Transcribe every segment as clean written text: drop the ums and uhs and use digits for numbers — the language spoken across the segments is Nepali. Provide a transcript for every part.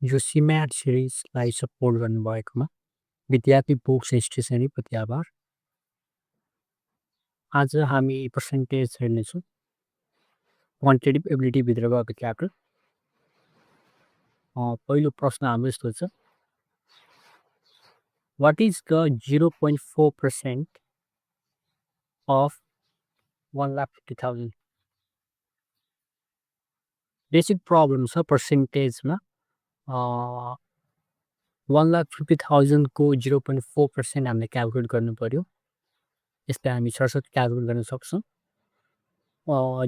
यो सिम्याट सिरिजलाई सपोर्ट गर्नुभएकोमा विद्यार्थी बुक्स स्टेसनरीप्रति आभार। आज हामी पर्सेन्टेज हेर्नेछौँ। क्वान्टिटेटिभ एबिलिटीभित्र गएको च्याप्टर। पहिलो प्रश्न हाम्रो यस्तो छ, what is the 0.4% of 1,50,000? Basic problem छ पर्सेन्टेजमा 1,50,000 को 0.4% हामीले क्यालकुलेट गर्नु पर्यो। यसलाई हामी सरसट क्यालकुलेट गर्न सक्छौँ।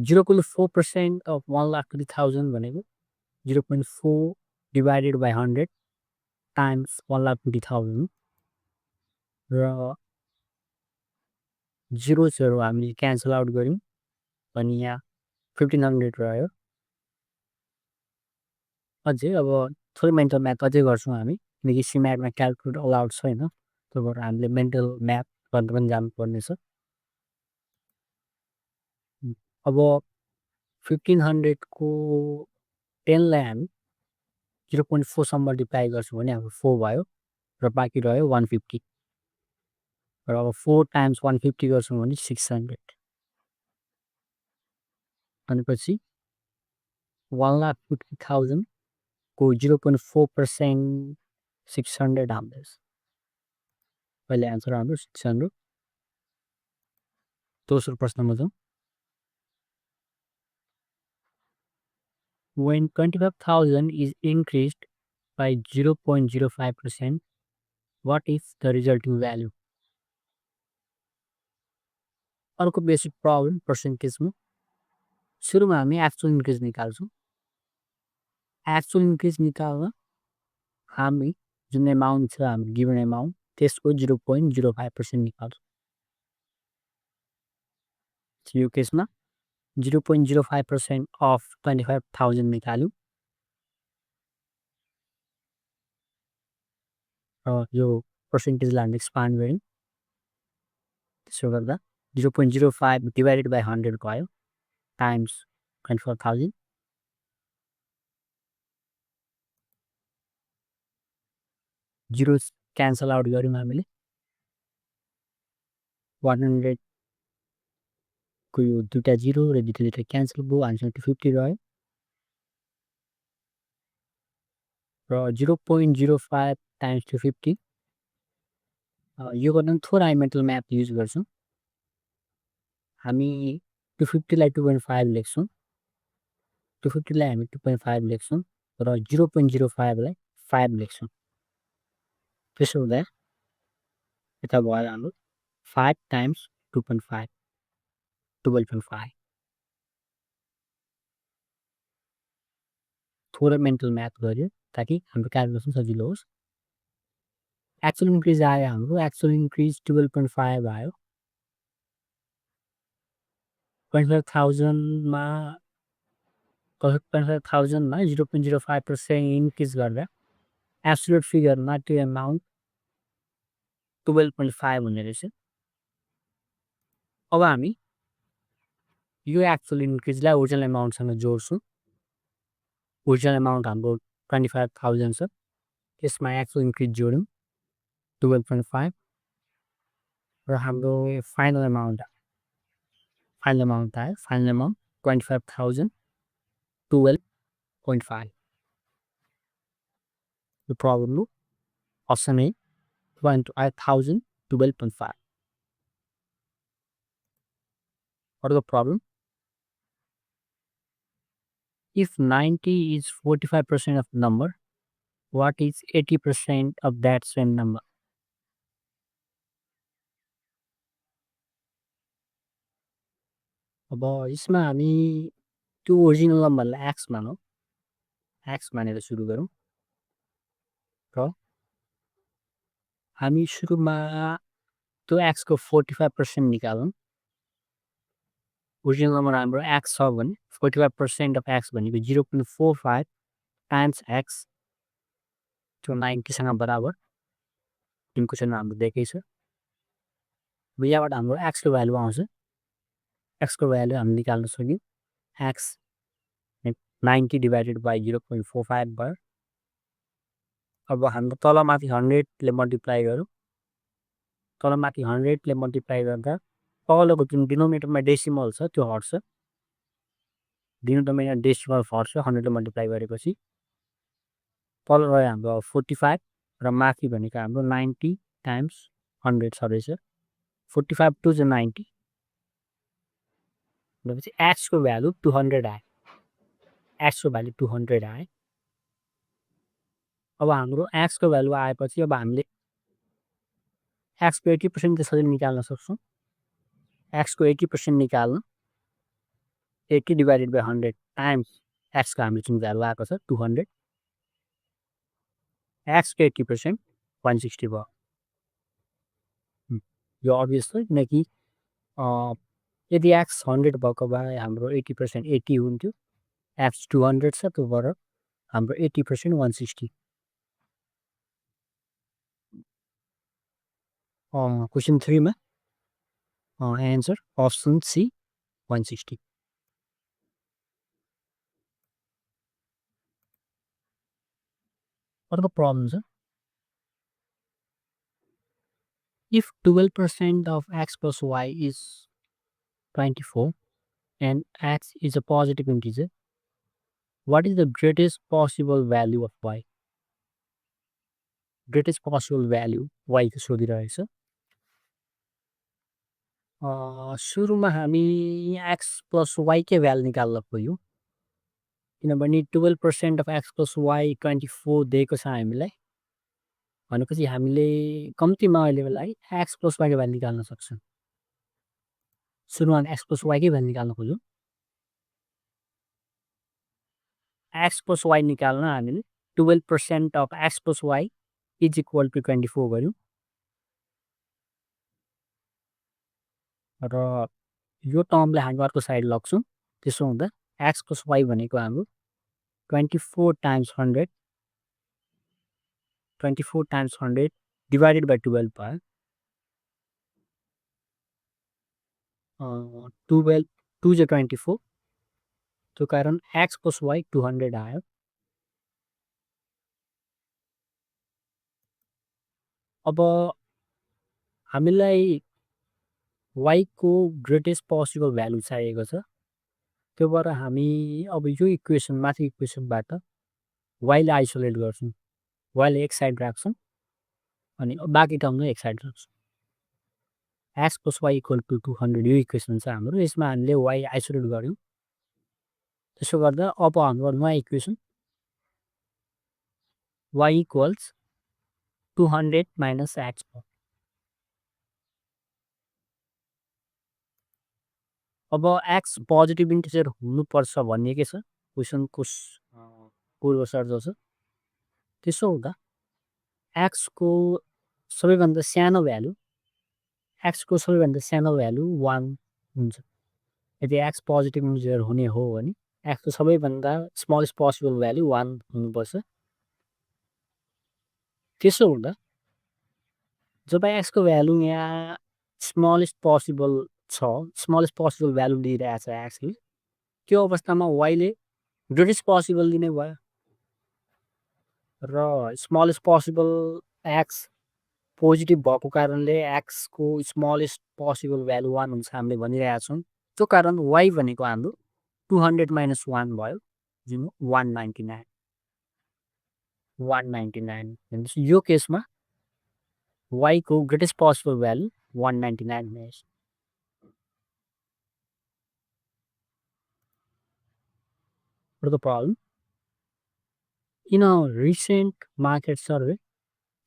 0.4% अफ 1,50,000 भनेको 0.4 डिभाइडेड बाई 100 टाइम्स 1,50,000 र जिरोजहरू हामीले क्यान्सल आउट गऱ्यौँ अनि यहाँ 1,500 रह्यो। अझै अब थोरै मेन्टल म्याथ अझै गर्छौँ हामी, किनकि सिम्याटमा क्यालकुलेट अलाउड छैन। त्यो भएर हामीले मेन्टल म्याथ गर्न पनि जानुपर्नेछ। अब 1,500 को 10लाई हामी 0.4सँग मल्टिप्लाई गर्छौँ भने हाम्रो 4 भयो र बाँकी रह्यो 150 र अब 4 टाइम्स 150 गर्छौँ भने 600 भनेपछि 1,50,000 को 0.4% 600 आउँदैछ। पहिले एन्सर हाम्रो 600। दोस्रो प्रश्नमा जाउँ। When 25,000 is increased by 0.05%, what is the resulting value? अर्को बेसिक प्रब्लम पर्सेन्टेजमा सुरुमा हामी एक्चुअल इन्क्रिज निकाल्छौँ। एक्चुअल इन्क्रिज निकाल्न हामी जुन एमाउन्ट छ हाम्रो गिभन एमाउन्ट त्यसको 0.05% निकाल्छौँ। यो केसमा 0.05% अफ 25,000 निकाल्यौँ र यो पर्सेन्टेजलाई हामीले एक्सपान्ड गऱ्यौँ। त्यसो गर्दा 0.05 डिभाइडेड बाई 100 भयो टाइम्स 24,000 जिरो क्यान्सल आउट गऱ्यौँ हामीले। 100 को यो दुईवटा जिरो र दुईवटा क्यान्सल भयो, हामीसँग 250 रह्यो र 0.05 टाइम्स 250 यो गर्न थोरै मेन्टल म्याथ युज गर्छौँ। हामी 250लाई 2.5 लेख्छौँ, 250लाई हामी 2.5 लेख्छौँ र 0.05लाई 5 लेख्छौँ। त्यसो हुँदा यता भयो हाम्रो 5 टाइम्स 2.5 12.5। थोरै मेन्टल म्याथ गर्यो ताकि हाम्रो क्यालकुलेसन सजिलो होस्। एक्चुअल इन्क्रिज आयो हाम्रो, एक्चुअल इन्क्रिज 12.5 आयो। 25,000मा 0.05% इन्क्रिज गर्दा एब्सोल्युट फिगरमा त्यो एमाउन्ट 12.5 हुने रहेछ। अब हामी यो एक्चुअल इन्क्रिजलाई ओरिजिनल एमाउन्टसँग जोड्छौँ। ओरिजिनल एमाउन्ट हाम्रो 25,000 छ, त्यसमा एक्चुअल इन्क्रिज जोड्यौँ 12.5 र हाम्रो फाइनल एमाउन्ट आयो। Final amount 25,000 12.5। यो प्रब्लम हो अप्सन ए 25,000 12.5। अर्को problem, if 90 is 45% of the number, what is 80% of that same number? अब यसमा हामी त्यो ओरिजिनल नम्बरलाई एक्स मानौँ, एक्स मानेर सुरु गरौँ र हामी सुरुमा त्यो एक्सको 45% निकालौँ। ओरिजिनल नम्बर हाम्रो एक्स छ भने 45% अफ एक्स भनेको 0.45 टाइम्स एक्स, त्यो 90सँग बराबर। जुन क्वेसनमा हाम्रो दिएकै छ। अब यहाँबाट हाम्रो एक्सको भ्यालु आउँछ। एक्सको भ्यालु हामी निकाल्न सक्यौँ। एक्स 90 डिभाइडेड बाई 0.45 भयो अब हाम्रो तलमाथि 100 ले मल्टिप्लाई गरौँ। तलमाथि 100 ले मल्टिप्लाई गर्दा तलको जुन डिनोमिनेटरमा डेसिमल छ त्यो हट्छ। डिनोमिनेटरमा डेसिमल हट्छ 100 ले मल्टिप्लाई गरेपछि। तल रह्यो हाम्रो 45 र माथि भनेको हाम्रो 90 टाइम्स 100 छ रहेछ। 45 टु ज 90 भनेपछि एक्सको भ्यालु 200 आयो। एक्सको भ्यालु 200 आयो। अब हाम्रो एक्सको भ्यालु आएपछि अब हामीले एक्सको 80% त्यसरी निकाल्न सक्छौँ। एक्सको 80% निकाल्न 80 डिभाइडेड बाई 100 टाइम्स एक्सको हाम्रो जुन भ्यालु आएको छ 200 एक्सको 80% 160 भयो। यो अभियस छ किनकि यदि एक्स 100 भएको भए हाम्रो 80% 80 हुन्थ्यो। एक्स 200 छ त्यो भएर हाम्रो 80% 160। क्वेसन 3 मा एन्सर अप्सन सी 160। अर्को प्रब्लम छ if 12% of x plus y is 24 and x is a positive integer, what is the greatest possible value of y? Greatest possible value y को सोधिरहेछ। सुरुमा हामी एक्स प्लस वाईकै भ्यालु निकाल्न खोज्यौँ किनभने 12% अफ एक्स प्लस वाई 24 दिएको छ हामीलाई। भनेपछि हामीले कम्तीमा अहिलेको लागि एक्स प्लस वाईको भ्यालु निकाल्न सक्छौँ। सुरुमा एक्स प्लस वाईकै भ्यालु निकाल्न खोज्यौँ। एक्स प्लस वाई निकाल्न हामीले 12% of X plus Y is equal to 24 गऱ्यौँ र यो टर्मलाई हामी अर्को साइड लग्छौँ। त्यसो हुँदा एक्स प्लस वाई भनेको हाम्रो 24 टाइम्स 100 24 टाइम्स 100 डिभाइडेड बाई 12 भयो। 12 2 ज 24 त्यो कारण एक्स प्लस वाई 200 आयो। अब हामीलाई वाईको ग्रेटेस्ट पोसिबल भ्यालु चाहिएको छ। त्यो भएर हामी अब यो इक्वेसन माथि इक्वेसनबाट वाईलाई आइसोलेट गर्छौँ। वाईलाई एक साइड राख्छौँ अनि बाँकी टर्मलाई एक साइड राख्छौँ। X plus Y equal to 200 यो इक्वेसन छ हाम्रो। यसमा हामीले वाई आइसोलेट गऱ्यौँ। त्यसो गर्दा अब हाम्रो नयाँ equation Y equals 200 minus X भयो। अब एक्स पोजिटिभ इन्टिजर हुनुपर्छ भनिएकै छ क्वेसनको पूर्व शर्त छ। त्यसो हुँदा एक्सको सबैभन्दा सानो भ्यालु 1 हुन्छ। यदि एक्स पोजिटिभ इन्टिजर हुने हो भने एक्सको सबैभन्दा स्मलेस्ट पोसिबल भ्यालु 1 हुनुपर्छ। त्यसो हुँदा जब एक्सको भ्यालु यहाँ स्मलेस्ट पोसिबल छ, स्मलेस्ट पोसिबल भ्यालु लिइरहेछ एक्सले, त्यो अवस्थामा वाईले ग्रेटेस्ट पोसिबल लिने भयो र स्मलेस्ट पोसिबल एक्स पोजिटिभ भएको कारणले एक्सको स्मलेस्ट पोसिबल भ्यालु 1 हुन्छ हामीले भनिरहेछौँ। त्यो कारण वाई भनेको हाम्रो 200 माइनस 1 भयो जुन 199। 199 भनेपछि यो केसमा वाईको ग्रेटेस्ट पोसिबल भ्यालु 199 हुनेछ। For the problem, in a recent market survey,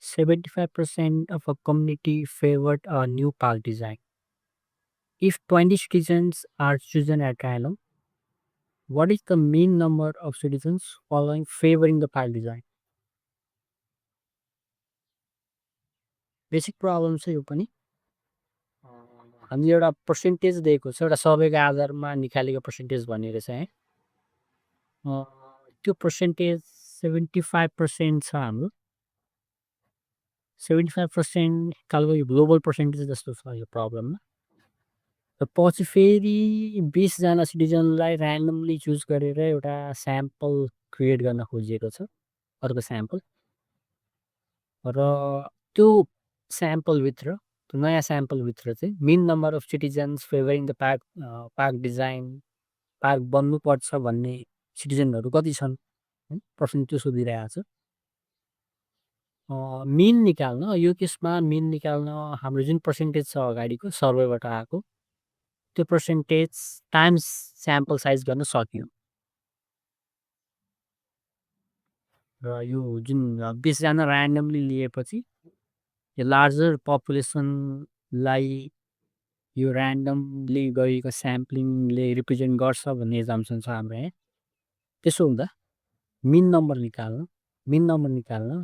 75% of a community favored a new park design. If 20 citizens are chosen at random, what is the mean number of citizens following favoring the park design? Basic problem छ यो पनि। हामीले एउटा पर्सेन्टेज दिएको छ, एउटा सर्वेको आधारमा निकालेको पर्सेन्टेज भनेर चाहिँ त्यो पर्सेन्टेज 75% छ हाम्रो। 75% खालको यो ग्लोबल पर्सेन्टेज जस्तो छ यो प्रब्लममा। र पछि फेरि 20जना सिटिजनलाई ऱ्यान्डमली चुज गरेर एउटा स्याम्पल क्रिएट गर्न खोजिएको छ, अर्को स्याम्पल। र त्यो स्याम्पलभित्र त्यो नयाँ स्याम्पलभित्र चाहिँ mean number of citizens favouring the park design park बन्नुपर्छ भन्ने सिटिजनहरू कति छन् पर्सेन्ट त्यो सोधिरहेको छ। मिन निकाल्न यो केसमा मिन निकाल्न हाम्रो जुन पर्सेन्टेज छ अगाडिको सर्वेबाट आएको त्यो पर्सेन्टेज टाइम्स स्याम्पल साइज गर्न सकियो। र यो जुन 20जना ऱ्यान्डमली लिएपछि यो लार्जर पपुलेसनलाई यो ऱ्यान्डमली गरिएको स्याम्पलिङले रिप्रेजेन्ट गर्छ भन्ने एजम्सन छ हाम्रो यहाँ। त्यसो हुँदा मिन नम्बर निकाल्न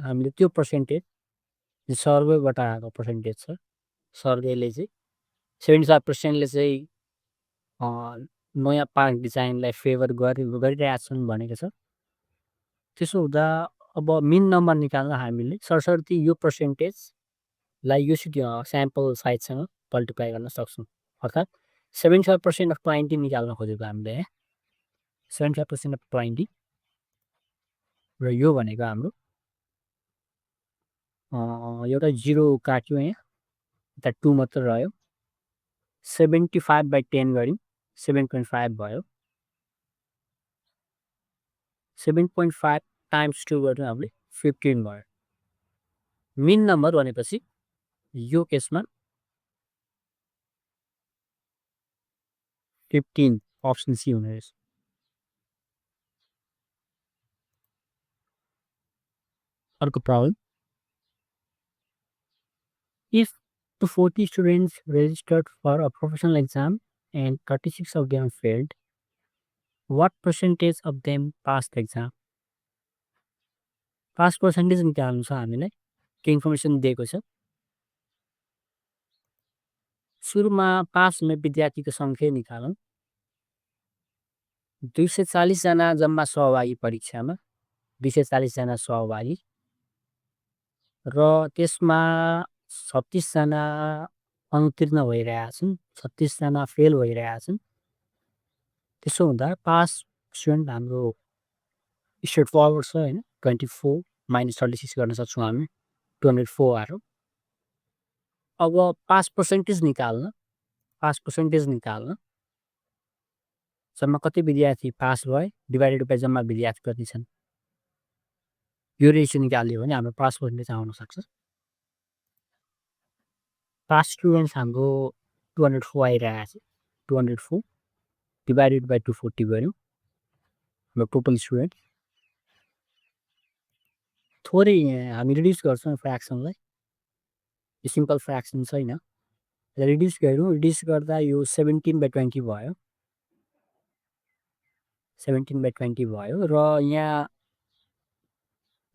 हामीले त्यो पर्सेन्टेज सर्वेबाट आएको पर्सेन्टेज छ सर्वेले चाहिँ 75%ले चाहिँ नयाँ पार्क डिजाइनलाई फेभर गरिरहेछन् भनेको छ। त्यसो हुँदा अब मिन नम्बर निकाल्न हामीले सरसर्ती यो पर्सेन्टेजलाई यो स्याम्पल साइजसँग मल्टिप्लाई गर्न सक्छौँ। अर्थात् 75% अफ 20 निकाल्न खोजेको हामीले 75% अफ 20 र यो भनेको हाम्रो एउटा 0 काट्यो यहाँ यता 2 मात्र रह्यो 75/10 गऱ्यौँ 7.5 भयो 7.5 टाइम्स 2 गर्दा हामीले 15 भयो। मिन नम्बर भनेपछि यो केसमा 15 अप्सन सी हुने रहेछ। अर्को problem if the 40 students registered for a professional exam and 36 of them failed, what percentage of them passed the exam? Pass percentage निकाल्नु छ हामीलाई के इन्फर्मेसन दिएको छ। सुरुमा पास हुने विद्यार्थीको सङ्ख्या निकालौँ। 240 जना जम्मा सहभागी परीक्षामा 240 जना सहभागी र त्यसमा 36 जना अनुत्तीर्ण भइरहेछन् 36 जना फेल भइरहेछन्। त्यसो हुँदा पास स्टुडेन्ट हाम्रो स्ट्रेट फरवर्ड छ होइन 24 - 36 गर्न सक्छौँ हामी 204 आयो। अब पास पर्सेन्टेज निकाल्न जम्मा कति विद्यार्थी पास भए डिभाइडेड बाई जम्मा विद्यार्थी कति छन् यो रेसियो निकाल्यो भने हाम्रो पास पर्सेन्टेज आउन सक्छ। पास स्टुडेन्ट्स हाम्रो 204 आइरहेको छ 204 डिभाइडेड बाई 240 गऱ्यौँ हाम्रो टोटल स्टुडेन्ट। थोरै हामी रिड्युस गर्छौँ फ्र्याक्सनलाई यो सिम्पल फ्र्याक्सन छैन रिड्युस गर्दा यो 17/20 भयो 17/20 भयो र यहाँ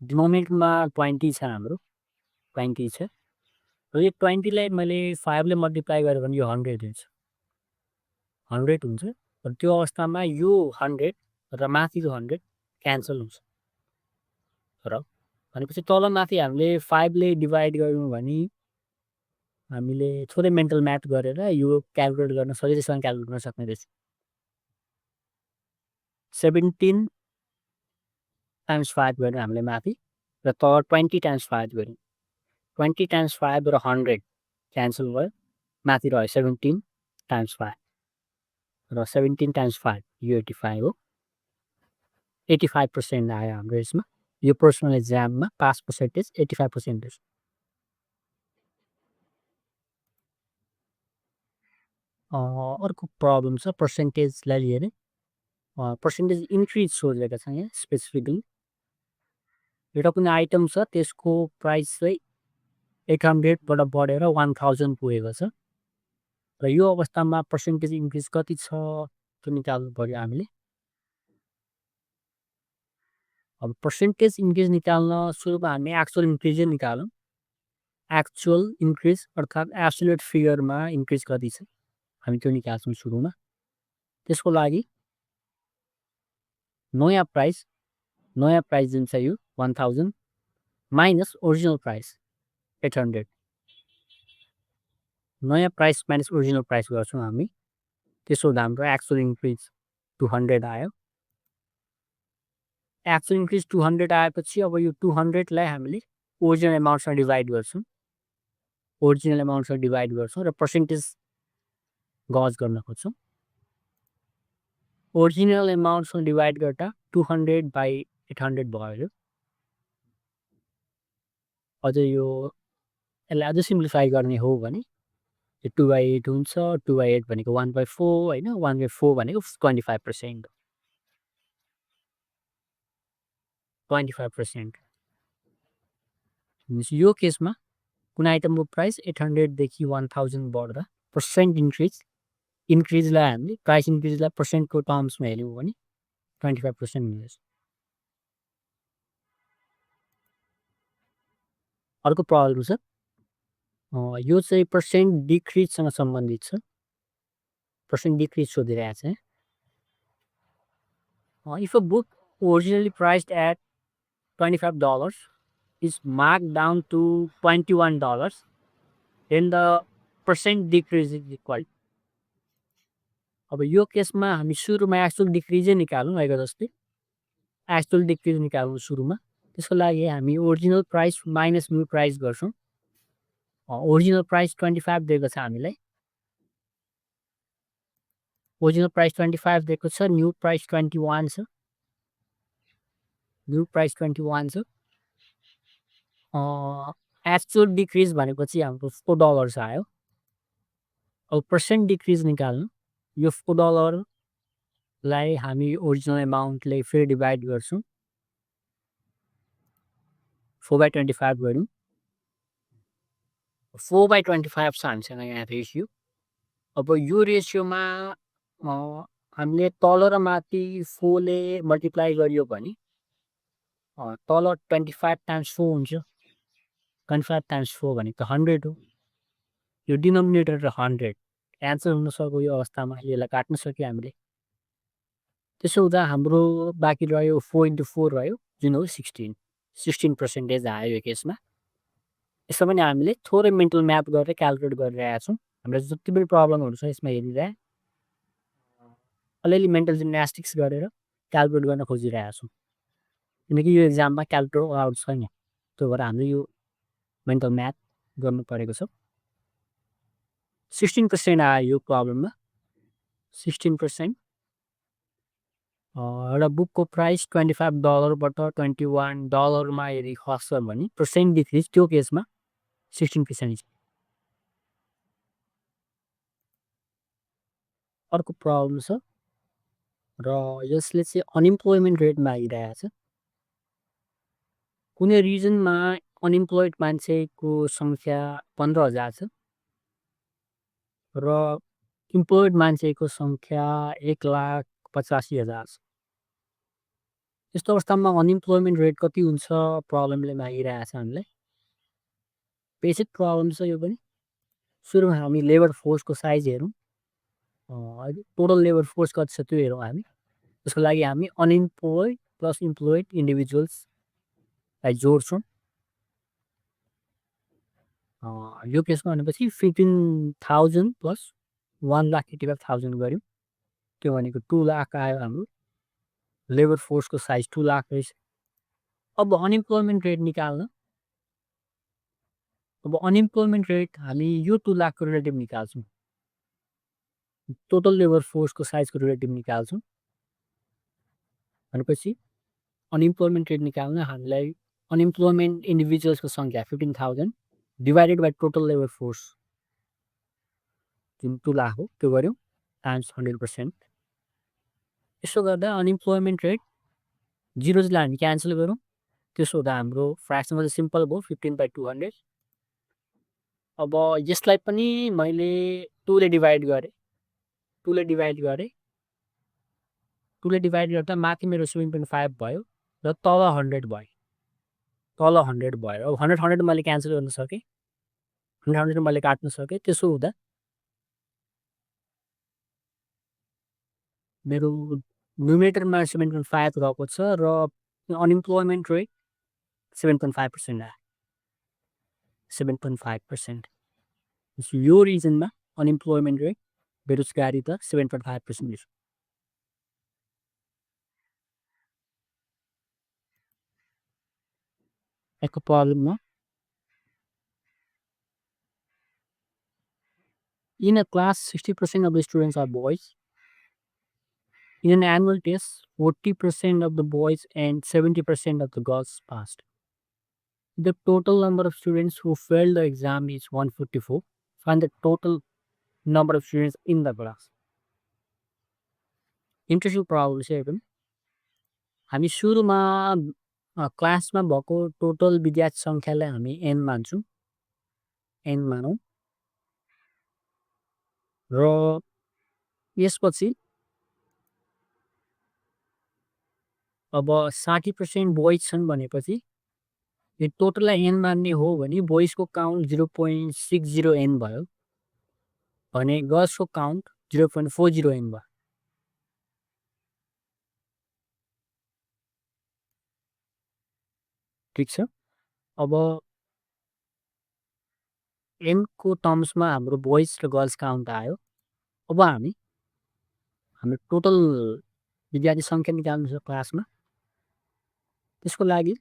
डिनोमिनेटरमा 20 छ हाम्रो 20 छ र यो 20लाई मैले 5ले मल्टिप्लाई गरेँ भने यो 100 हुन्छ 100 हुन्छ र त्यो अवस्थामा यो 100 र माथिको 100 क्यान्सल हुन्छ र भनेपछि तल माथि हामीले 5ले डिभाइड गऱ्यौँ भने हामीले थोरै मेन्टल म्याथ गरेर यो क्यालकुलेट गर्न सजिलैसँग क्यालकुलेट गर्न सक्ने रहेछ। 17 टाइम्स 5 गऱ्यौँ हामीले माथि र तल 20 टाइम्स 5 गऱ्यौँ 20 टाइम्स 5 र 100 क्यान्सल भयो माथि रह्यो 17 टाइम्स 5 र 17 टाइम्स 5 यो 85 हो 85% आयो हाम्रो यसमा यो पर्सनल एक्जाममा पास पर्सेन्टेज 85%। अर्को प्रब्लम छ पर्सेन्टेजलाई लिएर पर्सेन्टेज इन्क्रिज सोधेको छ यहाँ स्पेसिफिकली एउटा कुनै आइटम छ त्यसको प्राइस चाहिँ 800बाट बढेर 1000 पुगेको छ र यो अवस्थामा पर्सेन्टेज इन्क्रिज कति छ त्यो निकाल्नु पर्यो हामीले। अब पर्सेन्टेज इन्क्रिज निकाल्न सुरुमा हामी एक्चुअल इन्क्रिजै निकालौँ एक्चुअल इन्क्रिज अर्थात् एब्सोल्युट फिगरमा इन्क्रिज कति छ हामी त्यो निकाल्छौँ सुरुमा। त्यसको लागि नयाँ प्राइस जुन छ यो 1000 माइनस ओरिजिनल प्राइस 800 नयाँ प्राइस माइनस ओरिजिनल प्राइस गर्छौँ हामी। त्यसो हुँदा हाम्रो एक्चुअल इन्क्रिज 200 आयो। एक्चुअल इन्क्रिज 200 आएपछि अब यो 200लाई हामीले ओरिजिनल एमाउन्टसँग डिभाइड गर्छौँ र पर्सेन्टेज गज गर्न खोज्छौँ। ओरिजिनल एमाउन्टसँग डिभाइड गर्दा 200/800 भयो। अझ यसलाई अझ सिम्प्लिफाई गर्ने हो भने 2/8 हुन्छ। 2/8 भनेको 1/4 होइन, 1/4 भनेको 25%। 25% यो केसमा कुनै आइटमको प्राइस 800 देखि 1000 बढ्दा पर्सेन्ट इन्क्रिजलाई हामीले प्राइस इन्क्रिजलाई पर्सेन्टको टर्म्समा हेऱ्यौँ भने 25% हुनेछ। अर्को प्रब्लम छ, यो चाहिँ पर्सेन्ट डिक्रिजसँग सम्बन्धित छ। पर्सेन्ट डिक्रिज सोधिरहेको छ। If a book originally priced at $25 is marked down to $21, then the percent decrease is equal. अब यो केसमा हामी सुरुमा एक्चुअल डिक्रिजै निकालौँ, आएको जस्तै एक्चुअल डिक्रिज निकाल्नु सुरुमा। त्यसको लागि हामी original price minus new price गर्छौँ। ओरिजिनल प्राइस 25 दिएको छ हामीलाई, ओरिजिनल प्राइस 25 दिएको छ, न्यू प्राइस 21 छ। न्यू प्राइस 21 छ। एक्चुअल डिक्रिज भनेको चाहिँ हाम्रो $4 आयो। अब पर्सेन्ट डिक्रिज निकाल्नु, यो $4लाई हामी ओरिजिनल एमाउन्टले फेरि डिभाइड गर्छौँ, 4/25 गऱ्यौँ। 4/25 छ हामीसँग यहाँ रेसियो। अब यो रेसियोमा हामीले तल र माथि 4ले मल्टिप्लाई गरियो भने तल 25 टाइम्स 4 हुन्छ। 25 टाइम्स 4 भनेको 100 हो। यो डिनोमिनेटर र 100 एन्सर हुन सक्यो। यो अवस्थामा यसलाई काट्न सक्यो हामीले। त्यसो हुँदा हाम्रो बाँकी रह्यो 4 × 4 रह्यो, जुन हो 16% आयो यो केसमा। यसो पनि हामीले थोरै मेन्टल म्याथ गरेर क्यालकुलेट गरिरहेका छौँ। हामीलाई जति पनि प्रब्लमहरू छ यसमा हेरिरहे अलिअलि मेन्टल जिम्नास्टिक्स गरेर क्यालकुलेट गर्न खोजिरहेका छौँ। किनकि यो एक्जाममा क्यालकुलेटर अलाउड छैन, त्यो भएर हामीले यो मेन्टल म्याथ गर्नु परेको छ। 16% आयो यो प्रब्लममा, 16%। एउटा बुकको प्राइस $25बाट $21मा यदि खस्छ भने पर्सेन्ट डिक्रिज त्यो केसमा 16%। अर्को प्रब्लम छ र यसले चाहिँ अनइम्प्लोइमेन्ट रेट मागिरहेको छ। कुनै रिजनमा अनइम्प्लोइड मान्छेको सङ्ख्या 15,000 छ र इम्प्लोइड मान्छेको सङ्ख्या 1,85,000 छ। यस्तो अवस्थामा अनइम्प्लोइमेन्ट रेट कति हुन्छ प्रब्लमले मागिरहेको छ हामीलाई। बेसिक प्रब्लम छ यो पनि। सुरुमा हामी लेबर फोर्सको साइज हेरौँ, टोटल लेबर फोर्स कति छ त्यो हेरौँ हामी। त्यसको लागि हामी अनइम्प्लोइड प्लस इम्प्लोइड इन्डिभिजुअल्सलाई जोड्छौँ। यो केसमा भनेपछि 15,000 प्लस 1,85,000 गऱ्यौँ, त्यो भनेको 2 लाख आयो हाम्रो। लेबर फोर्सको साइज 2 लाख रहेछ। अब अनइम्प्लोइमेन्ट रेट निकाल्न, अब अनइम्प्लोइमेन्ट रेट हामी यो 2 लाखको रिलेटिभ निकाल्छौँ, टोटल लेबर फोर्सको साइजको रिलेटिभ निकाल्छौँ। भनेपछि अनइम्प्लोइमेन्ट रेट निकाल्न हामीलाई अनइम्प्लोइमेन्ट इन्डिभिजुअल्सको सङ्ख्या 15,000 divided by total labour force जुन 2 लाख हो त्यो गऱ्यौँ टाइम्स 100%। यसो गर्दा अनइम्प्लोइमेन्ट रेट 0 हामी क्यान्सल गरौँ। त्यसो हुँदा हाम्रो फ्रेक्सन चाहिँ सिम्पल भयो, 15/200। अब यसलाई पनि मैले 2ले डिभाइड गरेँ, 2ले डिभाइड गर्दा माथि मेरो 7.5 भयो र तल 100 भयो। अब 100 मैले क्यान्सल गर्न सकेँ, 100 मैले काट्न सकेँ। त्यसो हुँदा मेरो न्युमिनेटरमा 7.5 रहेको छ र अनइम्प्लोइमेन्ट रेट 7.5% आयो। 7.5%। यो रिजनमा अनइम्प्लोइमेन्ट रेट बेरोजगारी दर 7.5% छ। अर्को प्रब्लममा In a class, 60% of the students are boys. In an annual test, 40% of the boys and 70% of the girls passed. The total number of students who failed the exam is 154. Find the total number of students in the class. Interesting problem चाहिँ हेरौँ। हामी सुरुमा क्लासमा भएको टोटल विद्यार्थी सङ्ख्यालाई हामी n मान्छौँ। n मानौँ र यसपछि अब 60% बोइज छन् भनेपछि यो टोटललाई n मान्ने हो भने बोइजको काउन्ट 0.60 n भयो भने गर्ल्सको काउन्ट 0.40 n भयो। ठिक छ। अब n को टर्म्समा हाम्रो बोइज र गर्ल्स काउन्ट आयो। अब हाम्रो टोटल विद्यार्थी सङ्ख्या निकाल्नु छ क्लासमा। त्यसको लागि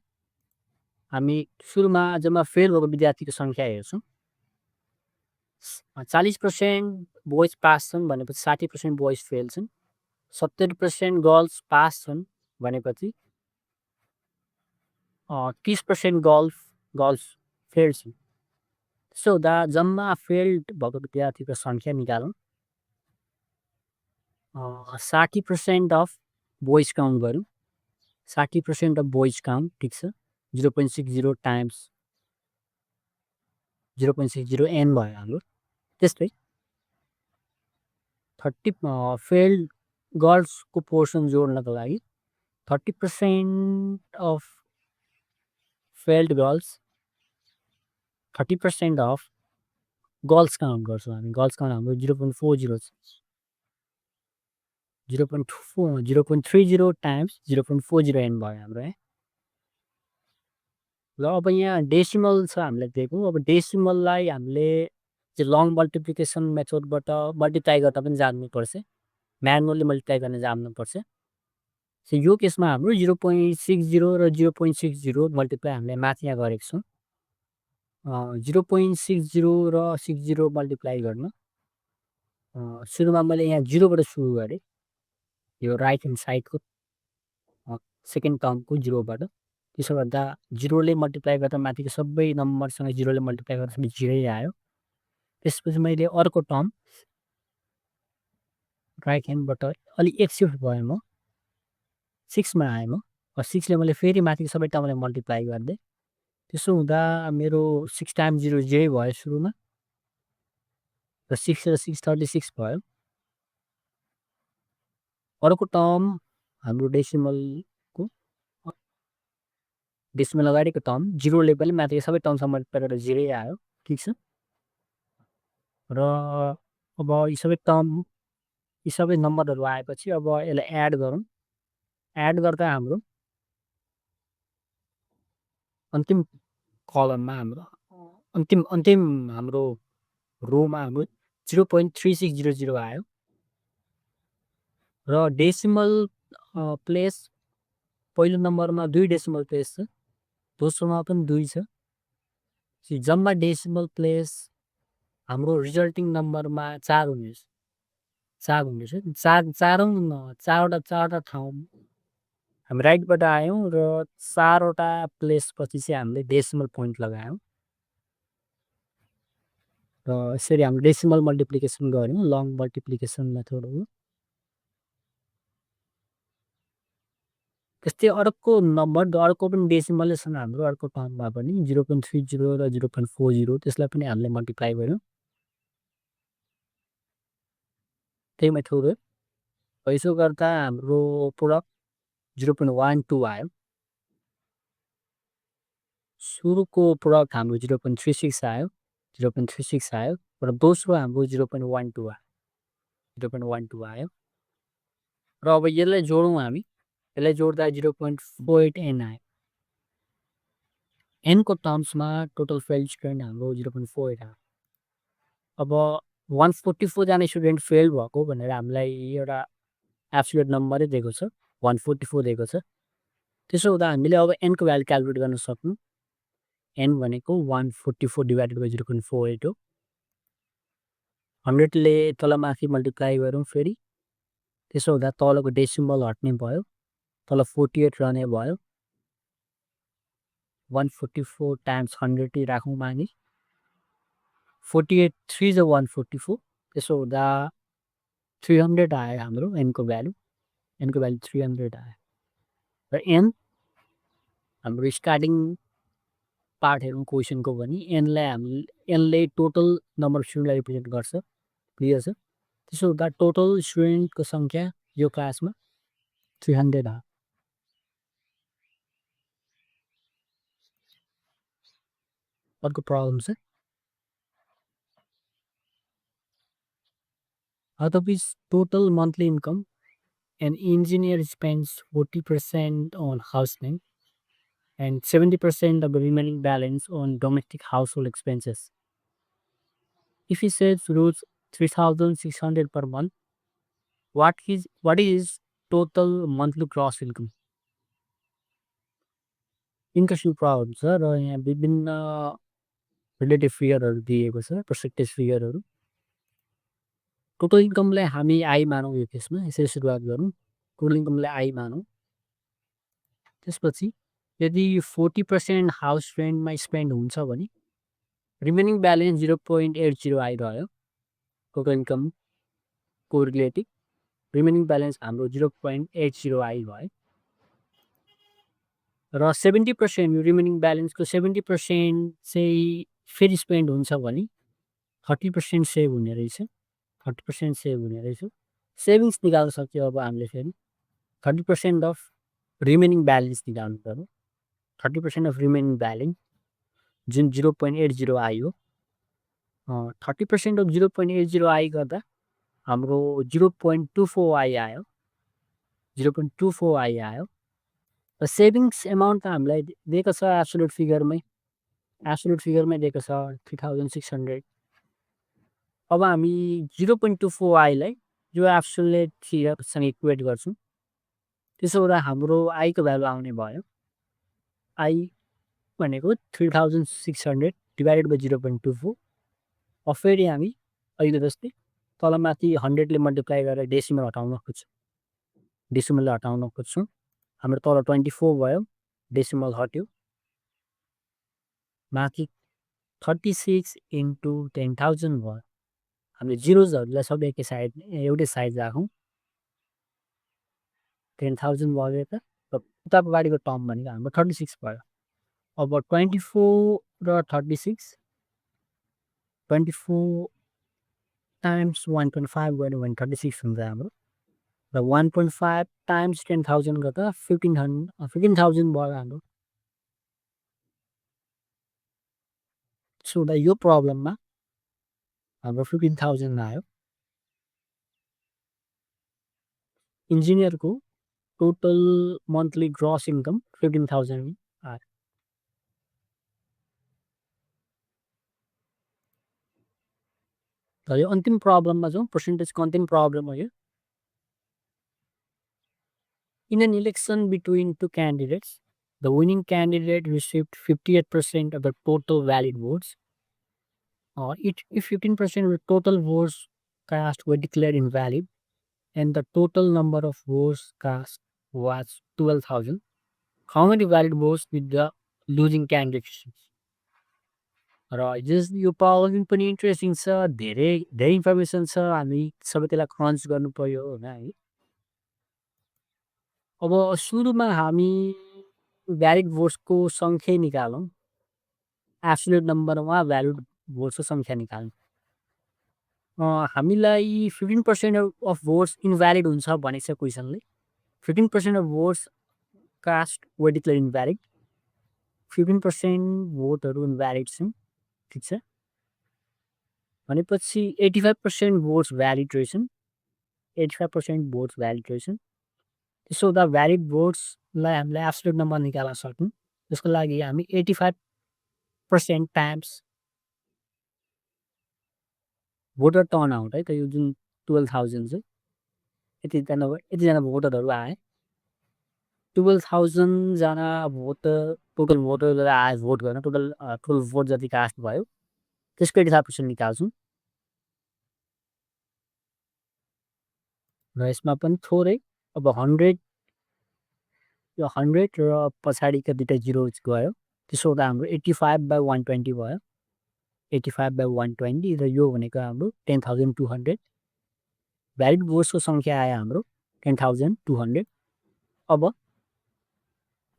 हामी सुरुमा जम्मा फेल भएको विद्यार्थीको सङ्ख्या हेर्छौँ। 40% बोइज पास छन् भनेपछि 60% बोइज फेल छन्। 70% गर्ल्स पास छन् भनेपछि 30% गर्ल्स फेल छन्। त्यसो हुँदा जम्मा फेल्ड भएको विद्यार्थीको सङ्ख्या निकालौँ। 60% अफ बोइज काउन्ट गरौँ। 60% अफ बोइज काउन्ट ठिक छ। 0.60 टाइम्स 0.60 n भयो हाम्रो। त्यस्तै 30 फेल्ड गर्ल्सको पोर्सन जोड्नको लागि 30% of failed girls 30% of girls count गर्छौँ हामी। गर्ल्स काउन्ट हाम्रो 0.40 छ। 0.30 टाइम्स 0.40 n भयो हाम्रो है। ल अब यहाँ डेसिमल छ हामीलाई दिएको। अब डेसिमललाई हामीले चाहिँ लङ मल्टिप्लिकेसन मेथडबाट मल्टिप्लाई गर्दा पनि जान्नुपर्छ। म्यानुअली मल्टिप्लाई गर्न जान्नुपर्छ। यो केसमा हाम्रो 0.60 र 0.60 मल्टिप्लाई हामीले माथि यहाँ गरेको छौँ। 0.60 र 60 मल्टिप्लाई गर्न सुरुमा मैले यहाँ 0बाट सुरु गरेँ। यो राइट ह्यान्ड साइडको सेकेन्ड टर्मको 0बाट। त्यसो गर्दा 0ले मल्टिप्लाई गर्दा माथिको सबै नम्बरसँग 0ले मल्टिप्लाई गर्दा सबै 0 आयो। त्यसपछि मैले अर्को टर्म राइट ह्यान्डबाट अलिक एक सिफ्ट भयो म 6मा आएँ म। 6ले मैले फेरि माथिको सबै टर्मलाई मल्टिप्लाई गरिदिएँ। त्यसो हुँदा मेरो 6 टाइम्स 0 0 भयो सुरुमा र 6 र 6 36 भयो। अर्को टर्म हाम्रो डेसिमलको डेसिमल अगाडिको टर्म 0ले पनि माथिको सबै टर्मसँग मल्टिप्लाई गरेर 0 आयो। ठिक छ। र अब यी सबै नम्बरहरू आएपछि अब यसलाई एड गरौँ। एड गर्दा हाम्रो अन्तिम कलममा हाम्रो अन्तिम हाम्रो रोमा हाम्रो 0.3600 आयो। र डेसिमल प्लेस पहिलो नम्बरमा 2 डेसिमल प्लेस छ। दोस्रोमा पनि 2 छ। जम्मा डेसिमल प्लेस हाम्रो रिजल्टिङ नम्बरमा 4 हुनेछ। 4 हुनेछ। चारवटा ठाउँ हामी राइटबाट आयौँ र 4वटा प्लेसपछि चाहिँ हामीले डेसिमल पोइन्ट लगायौँ। र यसरी हामीले डेसिमल मल्टिप्लिकेसन गऱ्यौँ लङ मल्टिप्लिकेसन मेथड हो। त्यस्तै अर्को नम्बर अर्को पनि डेसिमलै छन् हाम्रो अर्को टर्ममा पनि 0.30 र 0.40 त्यसलाई पनि हामीले मल्टिप्लाई गऱ्यौँ। त्यही मेथड हो। यसो गर्दा हाम्रो प्रोडक्ट 0.12 आयो। सुरुको प्रोडक्ट हाम्रो 0.36 आयो। 0.36 आयो र दोस्रो हाम्रो 0.12 आयो। 0.12 आयो। र अब यसलाई जोडौँ हामी। यसलाई जोड्दा 0.48 n आयो। n को टर्म्समा टोटल फेल्ड स्टुडेन्ट हाम्रो 0.48 आयो। अब 144 जना स्टुडेन्ट फेल भएको भनेर हामीलाई एउटा एब्सोल्युट नम्बरै दिएको छ। 144 दिएको छ। त्यसो हुँदा हामीले अब n को भ्यालु क्याल्कुलेट गर्न सक्छौँ। n भनेको 144 डिभाइडेड बाई 0.48 हो। 100 ले तलमाथि मल्टिप्लाई गरौँ फेरि त्यसो हुँदा तलको डेसिमल हट्ने भयो तल 48 रहने भयो 144 टाइम्स 100 राखौँ माथि 48 3 is 144 त्यसो हुँदा 300 आयो हाम्रो एनको भ्यालु 300 आयो र एन हाम्रो स्टार्टिङ पार्ट हेरौँ क्वेसनको पनि एनले टोटल नम्बर अफ स्टुडेन्टलाई रिप्रेजेन्ट गर्छ क्लियर छ त्यसो हुँदा टोटल स्टुडेन्टको सङ्ख्या यो क्लासमा 300 आयो अर्को प्रब्लम छ out of his total monthly income an engineer spends 40% on housing and 70% of the remaining balance on domestic household expenses. If he saves rules 3,600 per month, what is total monthly gross income? Interesting problem छ र यहाँ विभिन्न रिलेटिभ फिगरहरू दिएको छ पर्सेन्टेज फिगरहरू टोटल इन्कमलाई हामी आई मानौँ यो केसमा यसरी सुरुवात गरौँ टोटल इन्कमलाई आई मानौँ त्यसपछि यदि 40% हाउस रेन्टमा स्पेन्ड हुन्छ भने रिमेनिङ ब्यालेन्स 0.80 आइरह्यो total income correlative remaining balance हाम्रो 0.80 आइरह्यो र 70% यो रिमेनिङ ब्यालेन्सको 70% चाहिँ फेरि स्पेन्ड हुन्छ भने 30% सेभ हुने रहेछ 30% सेभ हुने रहेछ सेभिङ्स निकाल्न सक्यो अब हामीले फेरि 30% अफ रिमेनिङ ब्यालेन्स निकाल्नु पर्यो 30% अफ रिमेनिङ ब्यालेन्स जुन 0.80 आयो 30% अफ 0.80 आई गर्दा हाम्रो 0.24 आई आयो 0.24 आई आयो र सेभिङ्स एमाउन्ट त हामीलाई दिएको छ एब्सोल्युट फिगरमै दिएको छ 3,600 अब हामी 0.24 आईलाई यो एब्सोल्युट फिगरसँग इक्वेट गर्छौँ त्यसो हुँदा हाम्रो आईको भ्यालु आउने भयो आई भनेको 3,600 डिभाइडेड बाई 0.24 अब फेरि हामी अहिले जस्तै तलमाथि 100ले मल्टिप्लाई गरेर डेसिमल हटाउन खोज्छौँ हाम्रो तल 24 भयो डेसिमल हट्यो माथि 36 इन्टु 10,000 भयो हामीले जिरोजहरूलाई सबै एउटै साइड राखौँ 10,000 भयो यता र उता अगाडिको टर्म भनेको हाम्रो 36 भयो अब 24 र 36 24 टाइम्स 1.5 गऱ्यो भने 36 हुन्छ हाम्रो र 1.5 टाइम्स 10,000 गर्दा 15,000 भयो हाम्रो त्यसो हुँदा यो प्रब्लममा हाम्रो 15,000 आयो इन्जिनियरको टोटल मन्थली ग्रस इन्कम 15,000 आयो र यो अन्तिम प्रब्लममा जाउँ पर्सेन्टेजको अन्तिम प्रब्लम हो यो In an election between two candidates, the winning candidate received 58% of the total valid votes. If 15% of the total votes cast were declared invalid and the total number of votes cast was 12,000, how many valid votes did the losing candidate receive? र यो प्रब्लम पनि इन्ट्रेस्टिङ छ धेरै इन्फर्मेसन छ हामी सबै त्यसलाई क्रन्च गर्नु पर्यो होइन है अब सुरुमा हामी भ्यालिड भोट्सको सङ्ख्या निकालौँ एब्सोल्युट नम्बरमा भ्यालिड भोट्सको सङ्ख्या निकालौँ हामीलाई 15% अफ भोट्स इन्भ्यालिड हुन्छ भनेको छ क्वेसनले 15% of votes cast were declared invalid 15% भोटहरू इन्भ्यालिड छन् ठिक छ भनेपछि 85% भोट्स भ्यालिड रहेछन् 85% भोट्स भ्यालिड रहेछन् त्यसो हुँदा भ्यालिड भोट्सलाई हामीले एब्सोल्युट नम्बर निकाल्न सक्छौँ त्यसको लागि हामी 85% टाइम्स भोटर टर्न आउट है त यो जुन 12,000 चाहिँ यतिजना भोटरहरू आए 12,000जना भोटर टोटल भोटरहरू आए भोट गर्न टोटल भोट जति कास्ट भयो त्यसको 85% निकाल्छौँ र यसमा पनि थोरै अब 100 यो 100 र पछाडिका दुईटा जिरोज गयो। त्यसो हुँदा हाम्रो 85/120 भयो। 85/120 र यो भनेको हाम्रो 10,200 भ्यालिड भोट्सको सङ्ख्या आयो हाम्रो 10,200। अब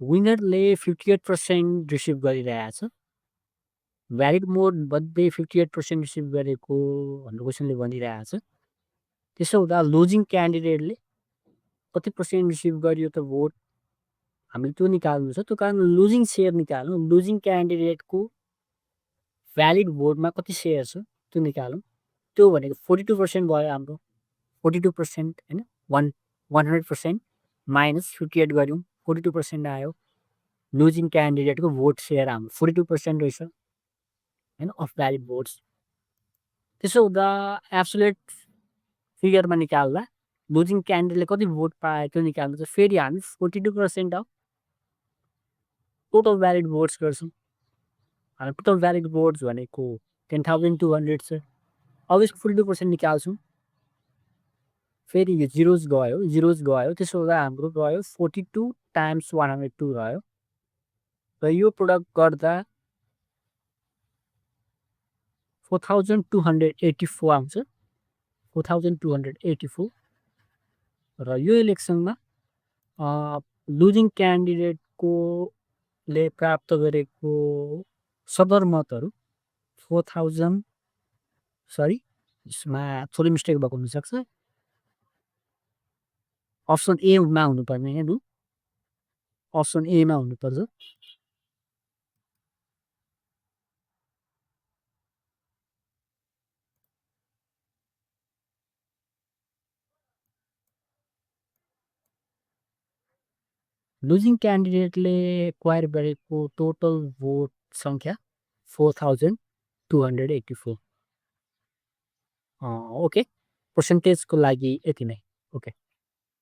विनरले 58% रिसिभ गरिरहेछ। भ्यालिड मोडमध्ये 58% रिसिभ गरेको भनेर क्वेसनले भनिरहेछ। त्यसो हुँदा लुजिङ क्यान्डिडेटले कति पर्सेन्ट रिसिभ गरियो त भोट हामीले त्यो निकाल्नु छ। त्यो कारण लुजिङ सेयर निकाल्नु। लुजिङ क्यान्डिडेटको भ्यालिड भोटमा कति सेयर छ त्यो निकालौँ। त्यो भनेको 42% भयो हाम्रो। 42% होइन 100% माइनस 58 गऱ्यौँ 42% आयो। लुजिङ क्यान्डिडेटको भोट सेयर हाम्रो 42% रहेछ होइन अफ भ्यालिड भोट्स। त्यसो हुँदा एब्सोल्युट फिगरमा निकाल्दा लुजिङ क्यान्डिडेटले कति भोट पायो त्यो निकाल्नु छ। फेरि हामी 42% अफ टोटल भ्यालिड भोट्स गर्छौँ। हाम्रो टोटल भ्यालिड भोट्स भनेको 10,200 छ। अब यसको 42% निकाल्छौँ। फेरि यो जिरोज गयो। त्यसो हुँदा हाम्रो गयो 42 × 102 रह्यो। र यो प्रोडक्ट गर्दा 4,284 आउँछ। 4,284 र यो इलेक्सनमा लुजिङ क्यान्डिडेटकोले प्राप्त गरेको सदरमतहरू 4,000 यसमा थोरै मिस्टेक भएको हुनसक्छ। अप्सन एमा हुनुपर्ने होइन लु अप्सन एमा हुनुपर्छ। लुजिङ क्यान्डिडेटले एक्वायर गरेको टोटल भोट सङ्ख्या 4,284। ओके पर्सेन्टेजको लागि यति नै। ओके।